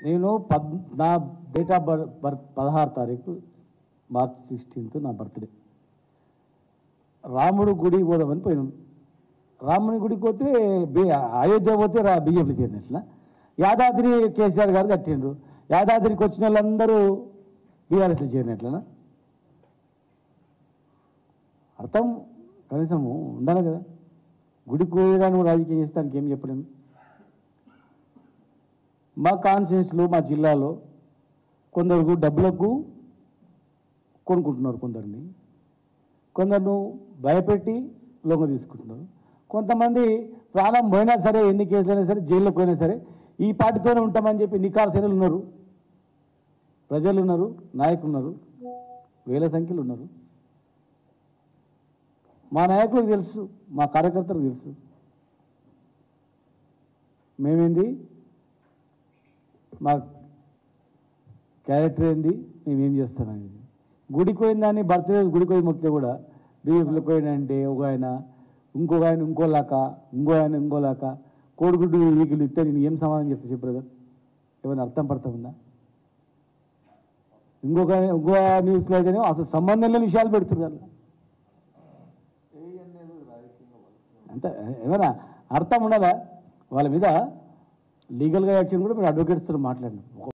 నేను నా date of birth 16 తారీఖు మార్చ్ 16 నా బర్త్డే. రాముడు గుడికి పోదామని పోయినాం. రాముని గుడికి పోతే అయోధ్య పోతే బీజేపీ చేరినట్ల. యాదాద్రి కేసీఆర్ గారు కట్టిండ్రు. యాదాద్రికి వచ్చిన వాళ్ళందరూ బీఆర్ఎస్లో చేరినట్లనా? అర్థం కనీసము ఉండాలి కదా. గుడికి పోయడానికి రాజకీయం చేస్తే దానికి ఏం చెప్పలేము. మా కాన్స్టిట్యూన్సీలో మా జిల్లాలో కొందరు డబ్బులకు కొనుక్కుంటున్నారు, కొందరు భయపెట్టి లొంగ తీసుకుంటున్నారు. కొంతమంది ప్రాణం పోయినా సరే, ఎన్ని కేసులైనా సరే, జైల్లోకి పోయినా సరే ఈ పార్టీతోనే ఉంటామని చెప్పి నికార్సైనలు ఉన్నారు, ప్రజలు ఉన్నారు, నాయకులు ఉన్నారు, వేల సంఖ్యలు ఉన్నారు. మా నాయకులకు తెలుసు, మా కార్యకర్తలకు తెలుసు మేమేంది, మా క్యారెక్టర్ ఏంది, మేమేం చేస్తామనేది. గుడికి పోయిందాన్ని బర్త్డే గుడికి పోయి మొక్కితే కూడా బీజేపీలో పోయినంటే ఒక ఆయన ఇంకొక ఆయన ఇంకోలాక కోడిగుడ్డు వీకులు ఇస్తే నేను ఏం సమాధానం చెప్తా చెప్పు బ్రదర్? ఏమైనా అర్థం పడతా ఉందా? ఇంకో న్యూస్లో అయితేనే అసలు సంబంధం లేని విషయాలు పెడుతున్నారు. అంటే ఏమైనా అర్థం ఉండదా? వాళ్ళ మీద లీగల్గా యాక్షన్ కూడా మీరు అడ్వకేట్స్తో మాట్లాడినాం.